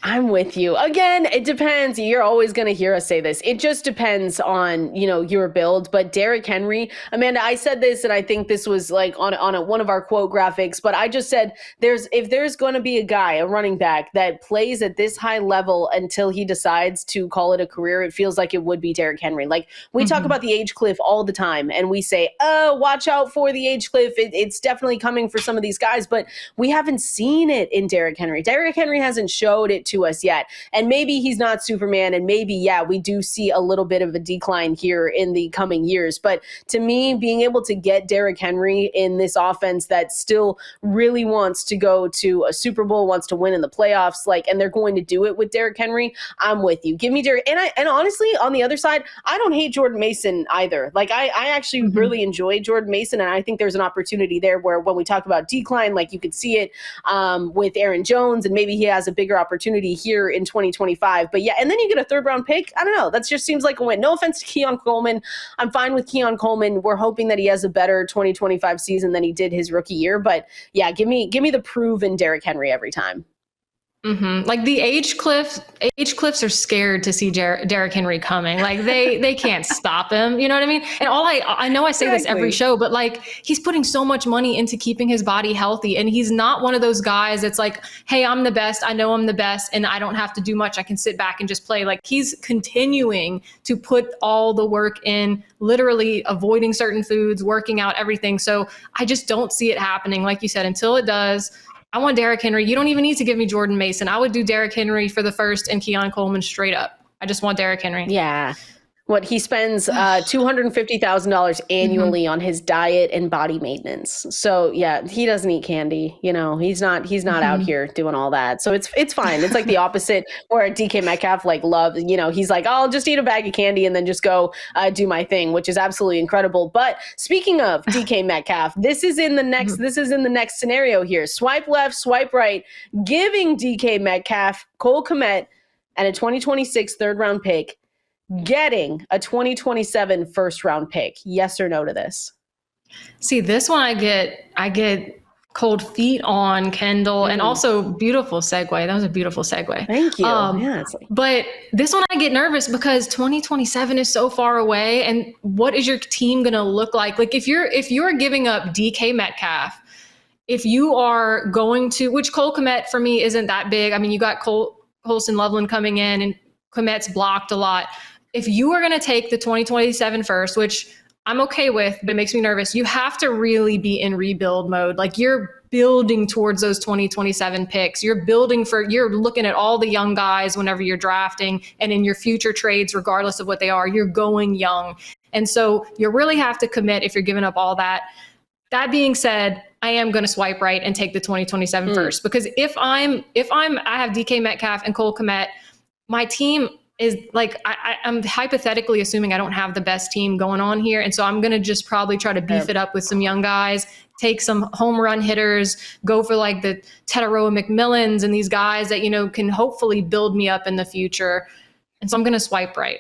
I'm with you. Again, it depends. You're always going to hear us say this. It just depends on, your build. But Derrick Henry, Amanda, I said this, and I think this was like on one of our quote graphics, but I just said if there's going to be a guy, a running back that plays at this high level until he decides to call it a career, it feels like it would be Derrick Henry. Like we talk about the age cliff all the time, and we say, oh, watch out for the age cliff. It's definitely coming for some of these guys, but we haven't seen it in Derrick Henry. Derrick Henry hasn't showed it to us yet. And maybe he's not Superman, and maybe, we do see a little bit of a decline here in the coming years. But to me, being able to get Derrick Henry in this offense that still really wants to go to a Super Bowl, wants to win in the playoffs, and they're going to do it with Derrick Henry, I'm with you. Give me Derrick. And honestly, on the other side, I don't hate Jordan Mason either. I actually really enjoy Jordan Mason, and I think there's an opportunity there where when we talk about decline, you could see it with Aaron Jones, and maybe he has a bigger opportunity here in 2025. But and then you get a third round pick. I don't know. That just seems like a win. No offense to Keon Coleman. I'm fine with Keon Coleman. We're hoping that he has a better 2025 season than he did his rookie year. But give me the proven Derrick Henry every time. Like the age cliffs are scared to see Derrick Henry coming. They can't stop him. You know what I mean? And I know I say this every show, but he's putting so much money into keeping his body healthy. And he's not one of those guys that's like, hey, I'm the best. I know I'm the best, and I don't have to do much. I can sit back and just play. He's continuing to put all the work in, literally avoiding certain foods, working out, everything. So I just don't see it happening. Like you said, until it does, I want Derrick Henry. You don't even need to give me Jordan Mason. I would do Derrick Henry for the first and Keon Coleman straight up. I just want Derrick Henry. Yeah. What he spends $250,000 annually on his diet and body maintenance. So he doesn't eat candy. He's not out here doing all that. So it's fine. It's like the opposite where DK Metcalf loves, he's like, I'll just eat a bag of candy and then just go do my thing, which is absolutely incredible. But speaking of DK Metcalf, this is in the next scenario here. Swipe left, swipe right, giving DK Metcalf, Cole Kmet, and a 2026 third round pick, getting a 2027 first round pick. Yes or no to this? See, this one I get cold feet on, Kendall, and also beautiful segue. That was a beautiful segue. Thank you. But this one I get nervous because 2027 is so far away, and what is your team going to look like? If you're giving up DK Metcalf, if you are going to, which Cole Kmet for me isn't that big. I mean, you got Colson Loveland coming in, and Kmet's blocked a lot. If you are going to take the 2027 first, which I'm okay with, but it makes me nervous. You have to really be in rebuild mode. Like you're building towards those 2027 picks. You're looking at all the young guys whenever you're drafting, and in your future trades, regardless of what they are, you're going young. And so you really have to commit if you're giving up all that. That being said, I am going to swipe right and take the 2027 first, because if I have DK Metcalf and Cole Kmet, my team is like, I'm hypothetically assuming I don't have the best team going on here. And so I'm going to just probably try to beef it up with some young guys, take some home run hitters, go for like the Tetaroa McMillans and these guys that, can hopefully build me up in the future. And so I'm going to swipe right.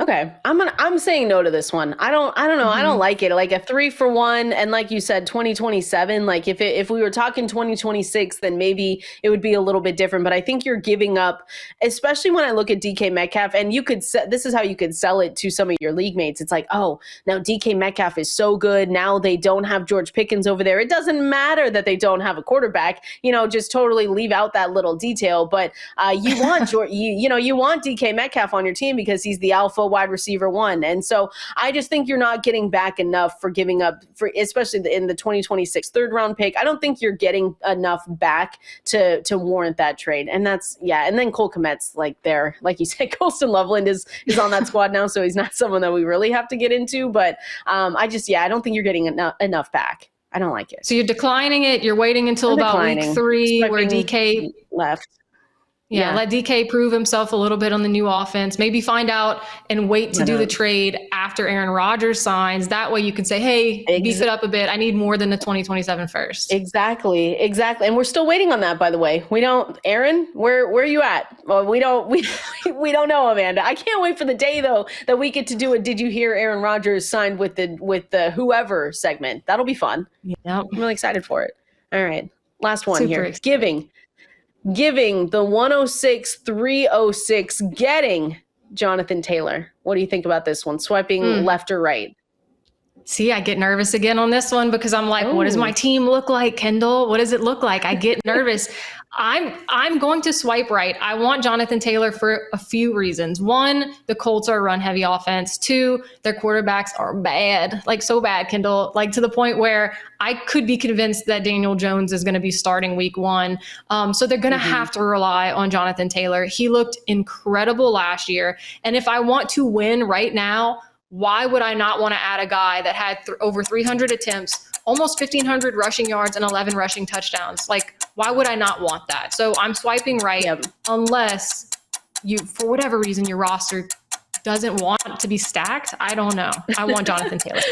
Okay. I'm saying no to this one. I don't know. Mm-hmm. I don't like it. Like a 3-for-1. And like you said, 2027, like if we were talking 2026, then maybe it would be a little bit different. But I think you're giving up, especially when I look at DK Metcalf, and this is how you could sell it to some of your league mates. It's like, oh, now DK Metcalf is so good. Now they don't have George Pickens over there. It doesn't matter that they don't have a quarterback, just totally leave out that little detail. But you want you want DK Metcalf on your team because he's the alpha wide receiver 1. And so I just think you're not getting back enough for giving up, for especially in the 2026 third round pick. I don't think you're getting enough back to warrant that trade. And and then Cole Kmet's like there, like you said, Colston Loveland is on that squad now, so he's not someone that we really have to get into. But I don't think you're getting enough back. I don't like it. So you're declining it. You're waiting until about week 3 where DK left. Yeah, let DK prove himself a little bit on the new offense. Maybe find out and wait to do the trade after Aaron Rodgers signs. That way you can say, hey, beef it up a bit. I need more than the 2027 first. Exactly. And we're still waiting on that, by the way. We don't, Aaron, where are you at? Well, we don't know, Amanda. I can't wait for the day, though, that we get to do a Did You Hear Aaron Rodgers signed with the whoever segment. That'll be fun. Yep. I'm really excited for it. All right. Last one Super here. excited. Giving the 106-306, getting Jonathan Taylor. What do you think about this one? Swiping left or right? See, I get nervous again on this one because I'm like, What does my team look like, Kendall? What does it look like? I get nervous. I'm going to swipe right. I want Jonathan Taylor for a few reasons. 1, the Colts are a run-heavy offense. 2, their quarterbacks are bad, like so bad, Kendall, like to the point where I could be convinced that Daniel Jones is going to be starting week 1. So they're going to have to rely on Jonathan Taylor. He looked incredible last year. And if I want to win right now, why would I not want to add a guy that had over 300 attempts, almost 1,500 rushing yards, and 11 rushing touchdowns? Like, why would I not want that? So I'm swiping right, unless for whatever reason, your roster doesn't want to be stacked. I don't know. I want Jonathan Taylor.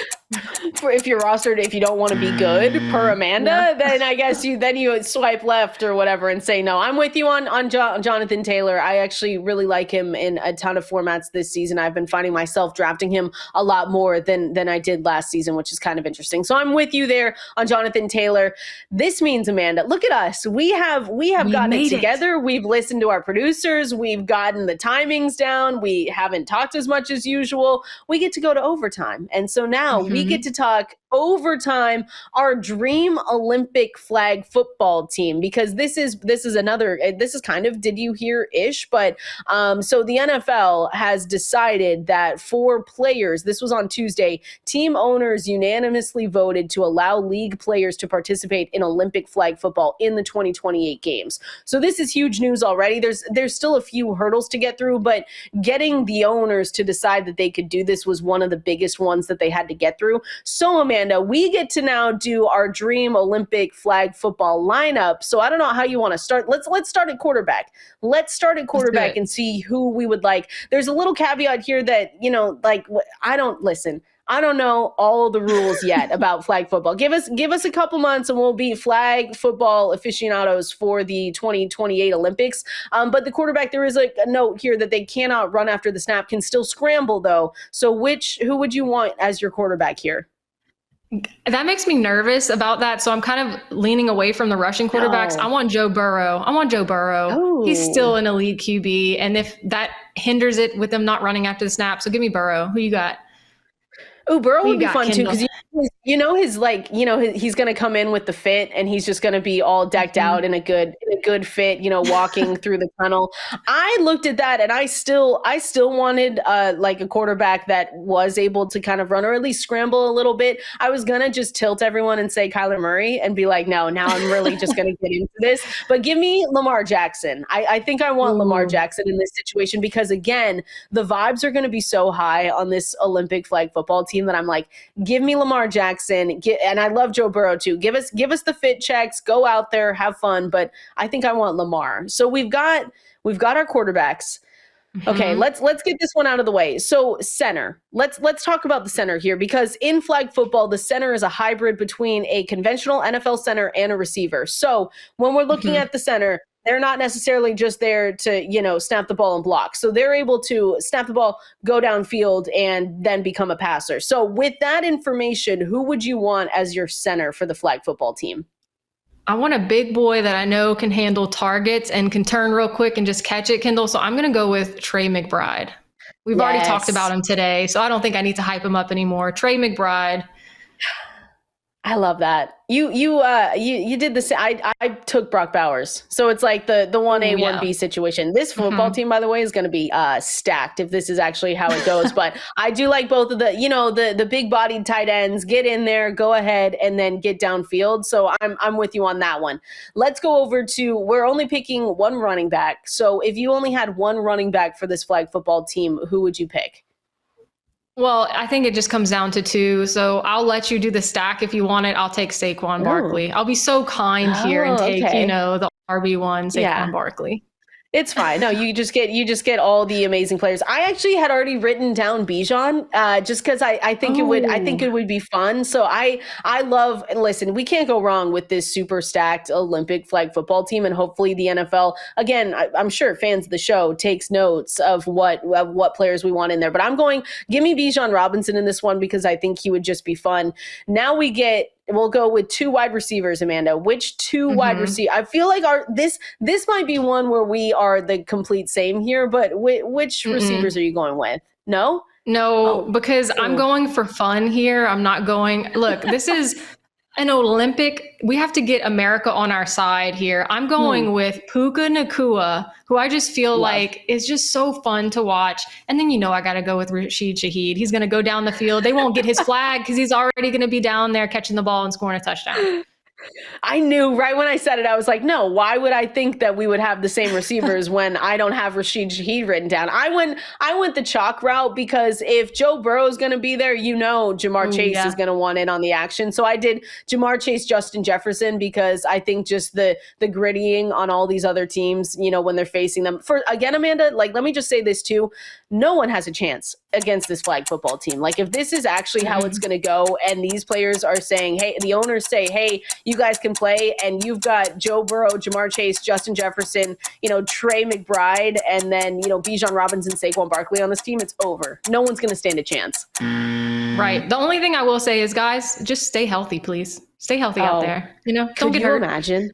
If you're rostered, if you don't want to be good per Amanda, then I guess you would swipe left or whatever and say no. I'm with you on Jonathan Taylor. I actually really like him in a ton of formats this season. I've been finding myself drafting him a lot more than I did last season, which is kind of interesting. So I'm with you there on Jonathan Taylor. This means, Amanda, look at us. We have gotten it together. We've listened to our producers. We've gotten the timings down. We haven't talked as much as usual. We get to go to overtime. And so now we get to talk overtime, our dream Olympic flag football team, because this is kind of Did You Hear-ish, but so the NFL has decided that for players, this was on Tuesday, team owners unanimously voted to allow league players to participate in Olympic flag football in the 2028 games. So this is huge news already. There's still a few hurdles to get through, but getting the owners to decide that they could do this was one of the biggest ones that they had to get through. So Amanda, we get to now do our dream Olympic flag football lineup. So I don't know how you want to start. Let's start at quarterback. Let's start at quarterback and see who we would like. There's a little caveat here that, I don't know all the rules yet about flag football. Give us a couple months and we'll be flag football aficionados for the 2028 Olympics. But the quarterback, there is a note here that they cannot run after the snap, can still scramble though. So who would you want as your quarterback here? That makes me nervous about that. So I'm kind of leaning away from the rushing quarterbacks. I want Joe Burrow. Oh. He's still an elite QB. And if that hinders it with them not running after the snap, so give me Burrow. Who you got? Oh, Burrow Who would you be got, fun too, Kendall? because he's going to come in with the fit, and he's just going to be all decked out in a good fit, walking through the tunnel. I looked at that, and I still wanted like a quarterback that was able to kind of run or at least scramble a little bit. I was going to just tilt everyone and say Kyler Murray and be like, no, now I'm really just going to get into this. But give me Lamar Jackson. I think I want Lamar Jackson in this situation because, again, the vibes are going to be so high on this Olympic flag football team that I'm like, give me Lamar Jackson. And I love Joe Burrow too. Give us the fit checks, go out there, have fun. But I think I want Lamar. So we've got our quarterbacks. Okay, let's get this one out of the way. So center. Let's talk about the center here, because in flag football, the center is a hybrid between a conventional NFL center and a receiver. So when we're looking at the center, they're not necessarily just there to, snap the ball and block. So they're able to snap the ball, go downfield, and then become a passer. So with that information, who would you want as your center for the flag football team? I want a big boy that I know can handle targets and can turn real quick and just catch it, Kendall. So I'm going to go with Trey McBride. We've already talked about him today, so I don't think I need to hype him up anymore. Trey McBride. I love that. You did this. I took Brock Bowers. So it's like the 1A, 1B situation. This football team, by the way, is going to be stacked if this is actually how it goes. But I do like both of the big bodied tight ends. Get in there, go ahead, and then get downfield. So I'm with you on that one. Let's go over to, we're only picking one running back. So if you only had one running back for this flag football team, who would you pick? Well, I think it just comes down to two. So I'll let you do the stack if you want it. I'll take Saquon Barkley. I'll be so kind here and take, the RB1, Saquon Barkley. It's fine. No, you just get all the amazing players. I actually had already written down Bijan, just because I think it would be fun. So I love, and listen, we can't go wrong with this super stacked Olympic flag football team, and hopefully the NFL, again, I'm sure fans of the show takes notes of what players we want in there. But give me Bijan Robinson in this one because I think he would just be fun. Now we'll go with two wide receivers, Amanda. Which two wide receivers? I feel like this might be one where we are the complete same here, but which receivers are you going with? No, because I'm going for fun here. I'm not going, look, this is an Olympic. We have to get America on our side here. I'm going with Puka Nacua, who I just feel like is just so fun to watch. And then, I got to go with Rashid Shaheed. He's going to go down the field. They won't get his flag because he's already going to be down there catching the ball and scoring a touchdown. I knew right when I said it, I was like, no, why would I think that we would have the same receivers when I don't have Rashid Shaheed written down? I went the chalk route because if Joe Burrow is going to be there, Jamar Chase is going to want in on the action. So I did Jamar Chase, Justin Jefferson, because I think just the grittying on all these other teams, when they're facing them. Again, Amanda, let me just say this too. No one has a chance against this flag football team. Like if this is actually how it's going to go and these players are saying, hey, the owners say, hey, you guys can play, and you've got Joe Burrow, Jamar Chase, Justin Jefferson, Trey McBride, and then, Bijan Robinson, Saquon Barkley on this team, it's over. No one's going to stand a chance. Right. The only thing I will say is, guys, just stay healthy, please. Stay healthy out there. Don't get hurt. Imagine?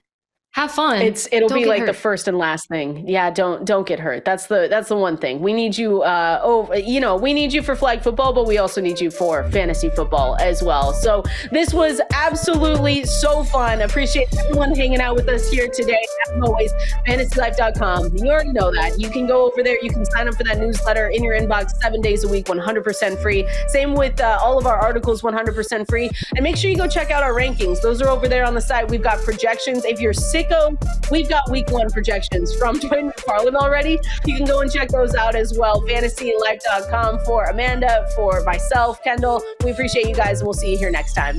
Have fun. It'll be like the first and last thing. Yeah, don't get hurt. That's the one thing. We need you we need you for flag football, but we also need you for fantasy football as well. So this was absolutely so fun. Appreciate everyone hanging out with us here today. As always, fantasylife.com. You already know that. You can go over there. You can sign up for that newsletter in your inbox 7 days a week, 100% free. Same with all of our articles, 100% free. And make sure you go check out our rankings. Those are over there on the site. We've got projections. If you're sicko, we've got week 1 projections from Dwayne McFarland already. You can go and check those out as well. fantasylife.com for Amanda, for myself, Kendall. We appreciate you guys, and we'll see you here next time.